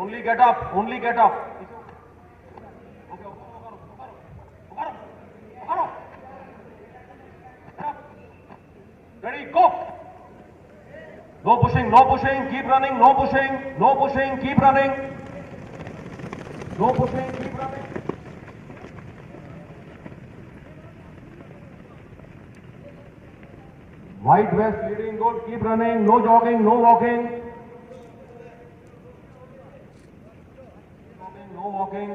Only get up. Only get up. Ready, go. No pushing, no pushing, keep running, no pushing, no pushing, keep running. No pushing, keep running. White vest leading, good, keep running, no jogging, no walking. No walking.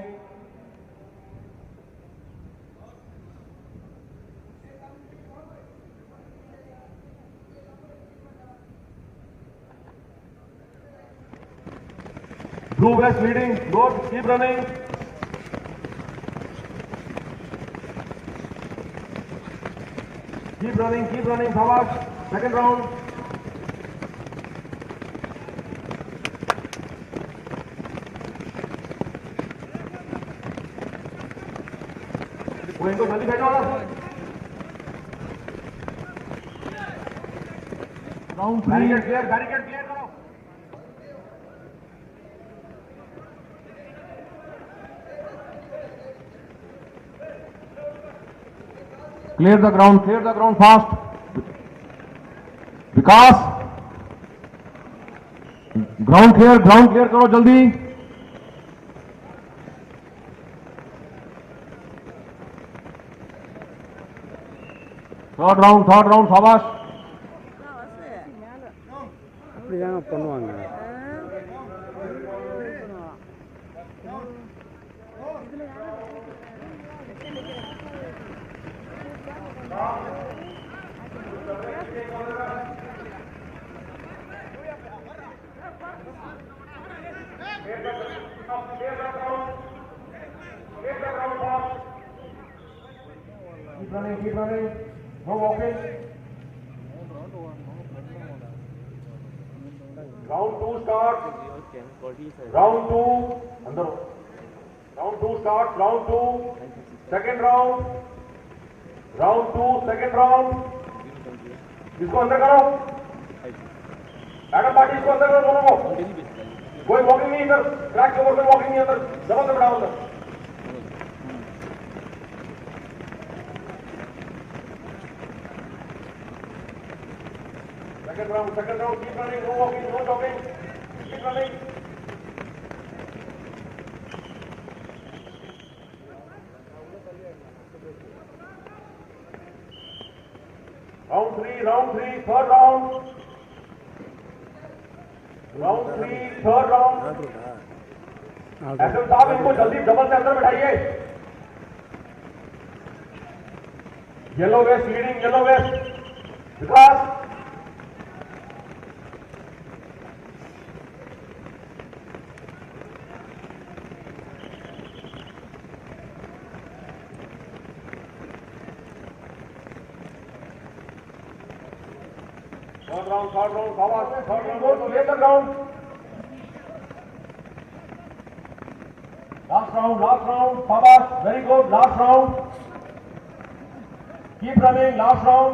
Blue vest leading, good, keep running. Keep running, forward. Second round. Going to जल्दी बैठो round 3 barricade clear करो clear the ground fast Vikas ground clear करो जल्दी third round शाबाश அப்படிதாங்க பண்ணுவாங்க Keep running. No walking. Round 2 starts. Round 2. अंदर. Round 2 starts. Round 2. Second round. Round 2. Second round. इसको अंदर करो. मैडम पार्टी इसको अंदर करो दोनों को. कोई वॉकिंग नहीं इधर. ट्रैक के ऊपर कोई वॉकिंग नहीं अंदर. जबरदस्त से बढ़ाओ अंदर. Second round, keep running, no walking, no jogging, keep running. Round 3, third round. Round 3, third round. SM साहब इनको जल्दी डबल से अंदर बैठाइए. Yellow west leading, yellow west. Vikas. Third round, forward. Third round, clear the ground. Last round, forward. Very good. Last round. Keep running. Last round.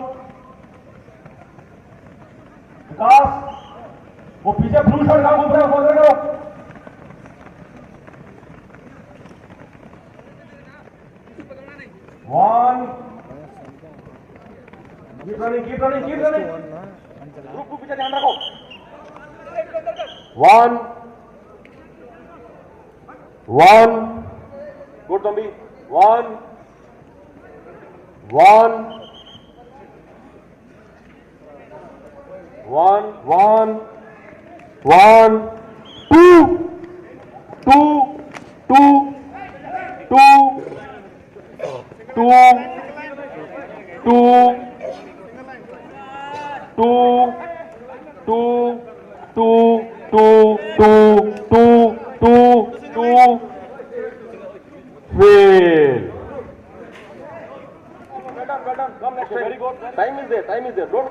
विकास, वो पीछे blue shirt का घूम रहा है, वो करो. One. Keep running. ग्रुप को पीछे ध्यान रखो. 1 गुड तंबी. 1 टाइम इज देयर. डोंट.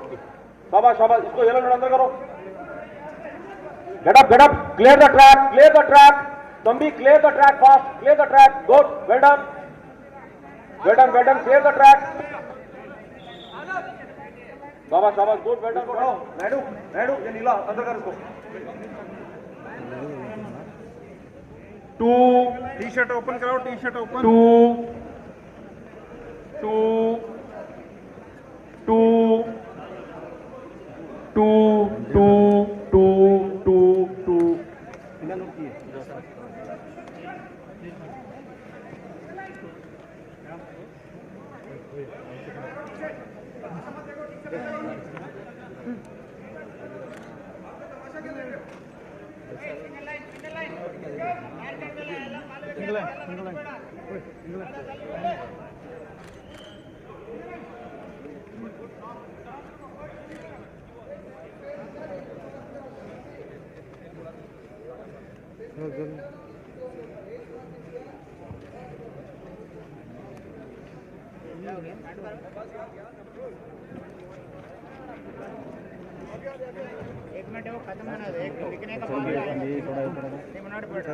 शाबाश. इसको येलो नोट अंदर करो. Get up. Clear the track. तंबी, clear the track fast. Clear the track. Good. Well done. Clear the track. शाबाश. गुड. Well done. नायडू ये नीला अंदर कर इसको. 2 टी शर्ट ओपन कराओ, टी शर्ट ओपन। 2 2 2 2 2 2 2 2 एक मिनट वो खत्म होना है, एक लिखने का काम है। 3 मिनट बैठ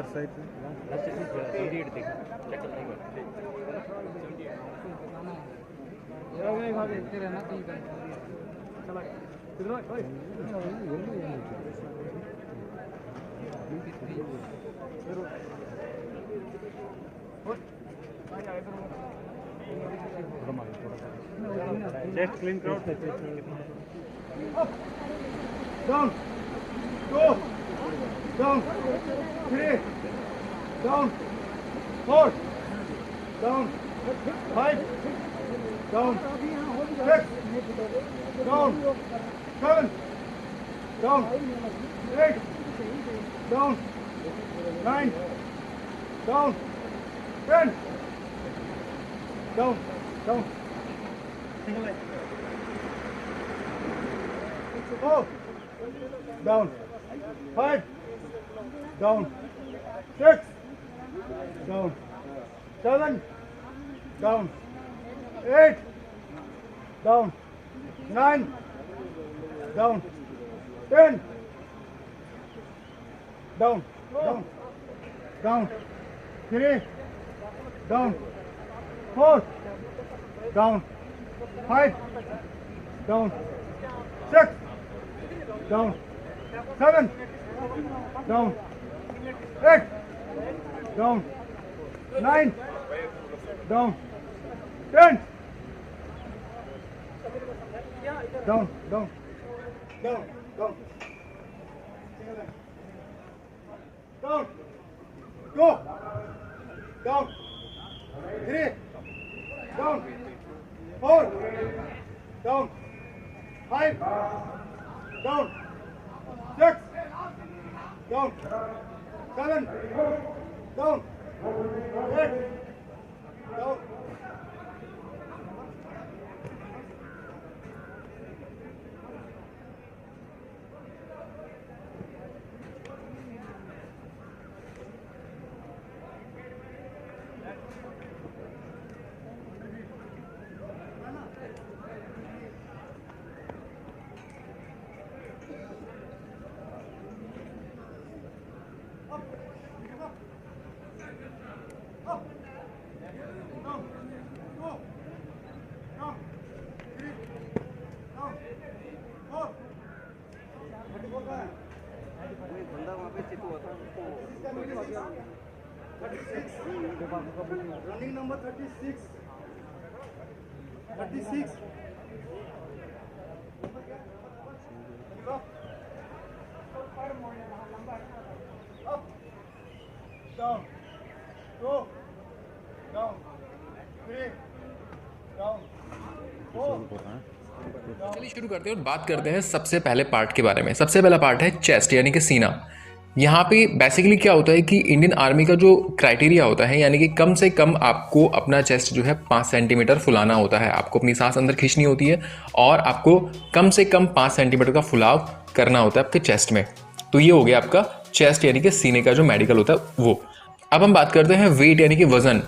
चेस्ट क्लीन करो। Down. Go. Down. 3. Down. 4. Down. 5. Down. 6. Down. 7. Down. 8. Down. 9. Down. 10. Down. Down. Oh. Down. 5. Down. 6. Down. 7. Down. 8. Down. 9. Down. 10. Down. Down. Down. 3. Down. 4. Down. 5. Down. 6. Down. 7. Down. 8. Down. 9. Down. 10. Down. Down. Down. Down. Down. Go. Down. 3. Down. 4. Down. 5. Down. 6. Down. 7. Down. 8. Down. Running number 36. 36. Up. Down. Go. Down. 3. Down. 4. चलिए शुरू करते हैं और बात करते हैं सबसे पहले पार्ट के बारे में। सबसे पहला पार्ट है चेस्ट यानी कि सीना। यहाँ पे बेसिकली क्या होता है कि इंडियन आर्मी का जो क्राइटेरिया होता है यानी कि कम से कम आपको अपना चेस्ट जो है 5 सेंटीमीटर फुलाना होता है। आपको अपनी सांस अंदर खींचनी होती है और आपको कम से कम 5 सेंटीमीटर का फुलाव करना होता है आपके चेस्ट में। तो ये हो गया आपका चेस्ट यानी कि सीने का जो मेडिकल होता है वो। अब हम बात करते हैं वेट यानी कि वजन।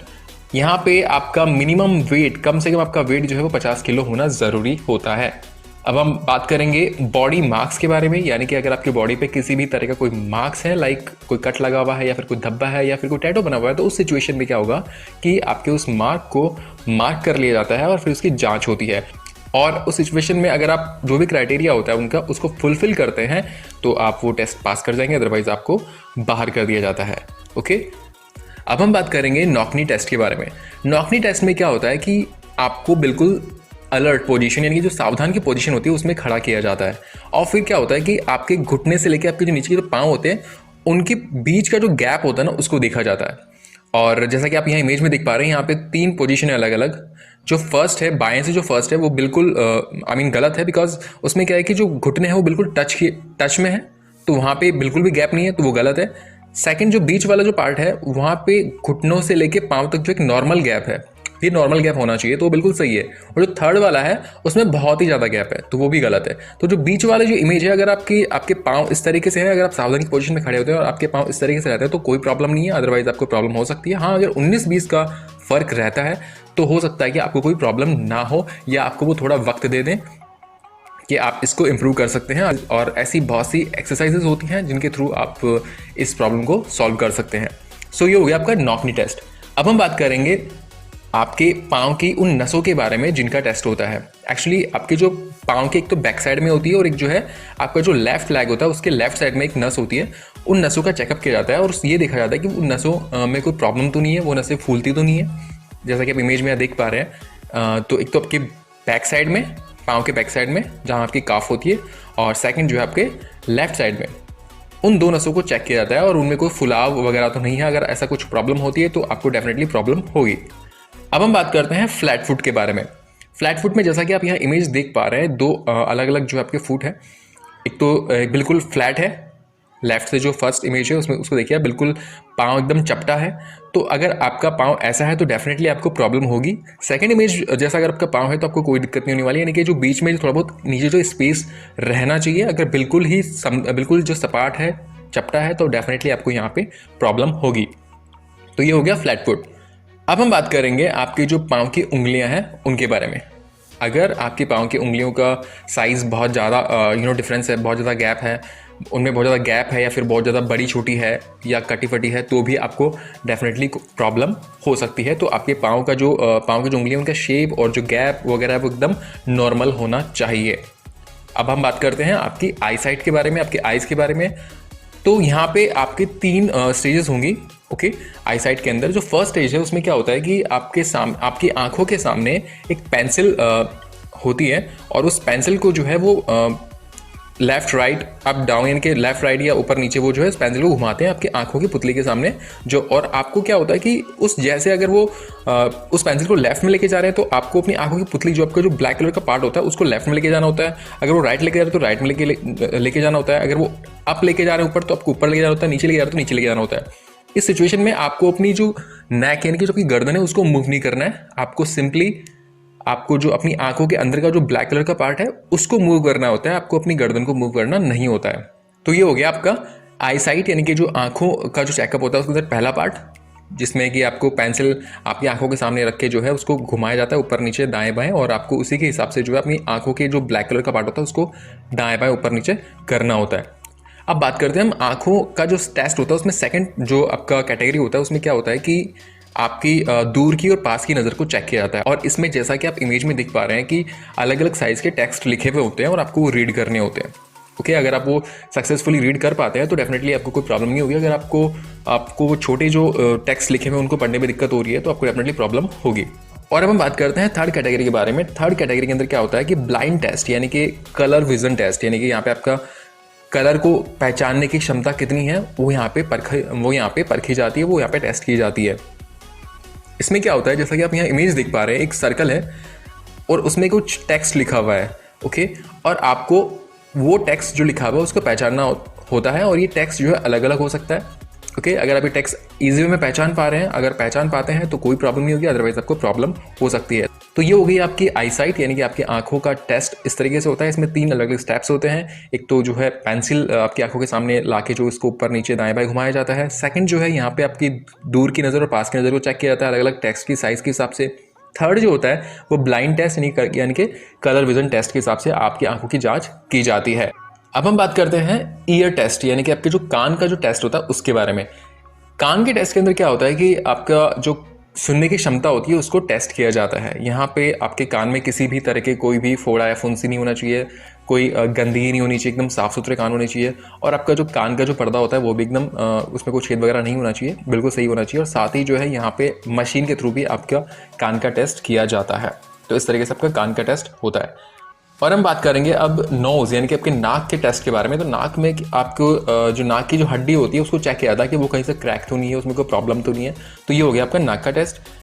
यहाँ पे आपका मिनिमम वेट, कम से कम आपका वेट जो है वो 50 किलो होना ज़रूरी होता है। अब हम बात करेंगे बॉडी मार्क्स के बारे में, यानी कि अगर आपकी बॉडी पे किसी भी तरह का कोई मार्क्स है, लाइक कोई कट लगा हुआ है या फिर कोई धब्बा है या फिर कोई टैटू बना हुआ है, तो उस सिचुएशन में क्या होगा कि आपके उस मार्क को मार्क कर लिया जाता है और फिर उसकी जाँच होती है। और उस सिचुएशन में अगर आप जो भी क्राइटेरिया होता है उनका उसको फुलफिल करते हैं तो आप वो टेस्ट पास कर जाएंगे, अदरवाइज आपको बाहर कर दिया जाता है। ओके, अब हम बात करेंगे नॉकनी टेस्ट के बारे में। नॉकनी टेस्ट में क्या होता है कि आपको बिल्कुल अलर्ट पोजीशन यानी कि जो सावधान की पोजीशन होती है उसमें खड़ा किया जाता है, और फिर क्या होता है कि आपके घुटने से लेकर आपके जो नीचे के जो पाँव होते हैं उनके बीच का जो गैप होता है ना उसको देखा जाता है। और जैसा कि आप यहाँ इमेज में देख पा रहे हैं, यहाँ पे 3 पोजीशन है अलग अलग। जो फर्स्ट है, बाएं से जो फर्स्ट है वो बिल्कुल गलत है, बिकॉज उसमें क्या है कि जो घुटने हैं वो बिल्कुल टच में है, तो वहाँ पे बिल्कुल भी गैप नहीं है, तो वो गलत है। सेकंड जो बीच वाला जो पार्ट है वहाँ पे घुटनों से लेके पाँव तक जो एक नॉर्मल गैप है, ये नॉर्मल गैप होना चाहिए, तो वो बिल्कुल सही है। और जो थर्ड वाला है उसमें बहुत ही ज़्यादा गैप है, तो वो भी गलत है। तो जो बीच वाला जो इमेज है, अगर आपके पाँव इस तरीके से है, अगर आप सावधान की पोजीशन में खड़े होते हैं और आपके पाँव इस तरीके से रहते हैं तो कोई प्रॉब्लम नहीं है, अदरवाइज आपको प्रॉब्लम हो सकती है। हाँ, अगर 19-20 का फ़र्क रहता है तो हो सकता है कि आपको कोई प्रॉब्लम ना हो, या आपको वो थोड़ा वक्त दे दें कि आप इसको इम्प्रूव कर सकते हैं। और ऐसी बहुत सी एक्सरसाइजेज होती हैं जिनके थ्रू आप इस प्रॉब्लम को सॉल्व कर सकते हैं। सो ये हो गया आपका नॉकनी टेस्ट। अब हम बात करेंगे आपके पाँव की उन नसों के बारे में जिनका टेस्ट होता है। एक्चुअली आपके जो पाँव के एक तो बैक साइड में होती है और एक जो है आपका जो लेफ्ट लेग होता है उसके लेफ्ट साइड में एक नस होती है, उन नसों का चेकअप किया जाता है और ये देखा जाता है कि उन नसों में कोई प्रॉब्लम तो नहीं है, वो नसें फूलती तो नहीं है, जैसा कि आप इमेज में देख पा रहे हैं। तो एक तो आपके बैक साइड में, पाँव के बैक साइड में जहाँ आपकी काफ होती है, और सेकंड जो है आपके लेफ्ट साइड में, उन 2 नसों को चेक किया जाता है और उनमें कोई फुलाव वगैरह तो नहीं है। अगर ऐसा कुछ प्रॉब्लम होती है तो आपको डेफिनेटली प्रॉब्लम होगी। अब हम बात करते हैं फ्लैट फुट के बारे में। फ्लैट फुट में जैसा कि आप यहाँ इमेज देख पा रहे हैं, 2 अलग अलग जो आपके फुट है, एक तो बिल्कुल फ्लैट है, लेफ्ट से जो फर्स्ट इमेज है उसमें उसको देखिए बिल्कुल पाँव एकदम चपटा है, तो अगर आपका पाँव ऐसा है तो डेफिनेटली आपको प्रॉब्लम होगी। सेकंड इमेज जैसा अगर आपका पाँव है तो आपको कोई दिक्कत नहीं होने वाली, यानी कि जो बीच में थोड़ा बहुत नीचे जो स्पेस रहना चाहिए, अगर बिल्कुल जो सपाट है, चपटा है, तो डेफिनेटली आपको यहाँ पे प्रॉब्लम होगी। तो ये हो गया फ्लैट फुट। अब हम बात करेंगे आपके जो पाँव की उंगलियाँ हैं उनके बारे में। अगर आपके पाँव की उंगलियों का साइज़ बहुत ज़्यादा डिफरेंस है, बहुत ज़्यादा गैप है, उनमें बहुत ज़्यादा गैप है, या फिर बहुत ज़्यादा बड़ी छोटी है या कटी फटी है, तो भी आपको डेफिनेटली प्रॉब्लम हो सकती है। तो आपके पाँव की जो उंगलियाँ, उनका शेप और जो गैप वगैरह है वो एकदम नॉर्मल होना चाहिए। अब हम बात करते हैं आपकी आई साइट के बारे में, आपके आइज़ के बारे में। तो यहाँ पे आपके 3 स्टेजेस होंगी। ओके, आई साइट के अंदर जो फर्स्ट स्टेज है उसमें क्या होता है कि आपकी आंखों के सामने एक पेंसिल होती है, और उस पेंसिल को जो है वो लेफ्ट राइट अप डाउन, यानी कि लेफ्ट राइट या ऊपर नीचे, वो जो है इस पेंसिल को घुमाते हैं आपकी आंखों की पुतली के सामने जो। और आपको क्या होता है कि अगर वो उस पेंसिल को लेफ्ट में लेके जा रहे हैं तो आपको अपनी आंखों की पुतली, जो आपका जो ब्लैक कलर का पार्ट होता है, उसको लेफ्ट में लेके जाना होता है। अगर वो राइट लेके जा रहे हैं तो राइट में लेके जाना होता है। अगर वो अप लेके जा रहे हैं ऊपर तो आपको ऊपर लेके जाना होता है, नीचे लेके जा रहे हैं तो नीचे लेके जाना होता है। इस सिचुएशन में आपको अपनी जो नेक यानी कि जो आपकी गर्दन है उसको मूव नहीं करना है, आपको सिंपली आपको जो अपनी आंखों के अंदर का जो ब्लैक कलर का पार्ट है उसको मूव करना होता है, आपको अपनी गर्दन को मूव करना नहीं होता है। तो ये हो गया आपका आई साइट, यानी कि जो आंखों का जो चेकअप होता है उसके अंदर पहला पार्ट, जिसमें कि आपको पेंसिल आपकी आंखों के सामने रख के जो है उसको घुमाया जाता है ऊपर नीचे दाएं बाएं, और आपको उसी के हिसाब से जो है अपनी आंखों के जो ब्लैक कलर का पार्ट होता है उसको दाएं बाएं ऊपर नीचे करना होता है। अब बात करते हैं हम आंखों का जो टेस्ट होता है उसमें सेकंड जो आपका कैटेगरी होता है उसमें क्या होता है कि आपकी दूर की और पास की नज़र को चेक किया जाता है। और इसमें जैसा कि आप इमेज में देख पा रहे हैं कि अलग अलग साइज़ के टेक्स्ट लिखे हुए होते हैं और आपको वो रीड करने होते हैं। ओके, अगर आप वो सक्सेसफुली रीड कर पाते हैं तो डेफिनेटली आपको कोई प्रॉब्लम नहीं होगी। अगर आपको वो छोटे जो टेक्स्ट लिखे हुए उनको पढ़ने में दिक्कत हो रही है तो आपको डेफिनेटली प्रॉब्लम होगी। और अब हम बात करते हैं थर्ड कैटेगरी के बारे में। थर्ड कैटेगरी के अंदर क्या होता है कि ब्लाइंड टेस्ट, यानी कि कलर विजन टेस्ट, यानी कि यहाँ पे आपका कलर को पहचानने की क्षमता कितनी है वो यहाँ पे परखी जाती है, वो यहाँ पे टेस्ट की जाती है। इसमें क्या होता है, जैसा कि आप यहाँ इमेज देख पा रहे हैं, एक सर्कल है और उसमें कुछ टेक्स्ट लिखा हुआ है। ओके, और आपको वो टेक्स्ट जो लिखा हुआ है उसको पहचानना होता है, और ये टेक्स्ट जो है अलग अलग हो सकता है। ओके, अगर आप ये टेक्स्ट ईजी वे में पहचान पा रहे हैं, अगर पहचान पाते हैं तो कोई प्रॉब्लम नहीं होगी, अदरवाइज आपको प्रॉब्लम हो सकती है। तो ये हो गई आपकी आई साइट, यानी कि आपकी आंखों का टेस्ट इस तरीके से होता है। इसमें 3 अलग अलग स्टेप्स होते हैं। एक तो जो है पेंसिल आपकी आंखों के सामने लाके जो इसको ऊपर नीचे दाएं बाएं घुमाया जाता है। सेकंड जो है यहाँ पे आपकी दूर की नज़र और पास की नज़र को चेक किया जाता है अलग अलग टेक्स्ट की साइज़ के हिसाब से। थर्ड जो होता है वो ब्लाइंड टेस्ट यानी कि कलर विजन टेस्ट के हिसाब से आपकी आंखों की जाँच की जाती है। अब हम बात करते हैं ईयर टेस्ट, यानी कि आपके जो कान का जो टेस्ट होता है उसके बारे में। कान के टेस्ट के अंदर क्या होता है कि आपका जो सुनने की क्षमता होती है उसको टेस्ट किया जाता है। यहाँ पे आपके कान में किसी भी तरह के कोई भी फोड़ा या फुंसी नहीं होना चाहिए, कोई गंदगी नहीं होनी चाहिए, एकदम साफ़ सुथरे कान होने चाहिए, और आपका जो कान का जो पर्दा होता है वो भी एकदम उसमें कोई छेद वगैरह नहीं होना चाहिए, बिल्कुल सही होना चाहिए। और साथ ही जो है यहाँ पे मशीन के थ्रू भी आपका कान का टेस्ट किया जाता है। तो इस तरीके से आपका कान का टेस्ट होता है। और हम बात करेंगे अब नोज़ यानी कि आपके नाक के टेस्ट के बारे में। तो नाक में आपको जो नाक की जो हड्डी होती है उसको चेक किया जाता है कि वो कहीं से क्रैक तो नहीं है, उसमें कोई प्रॉब्लम तो नहीं है। तो ये हो गया आपका नाक का टेस्ट।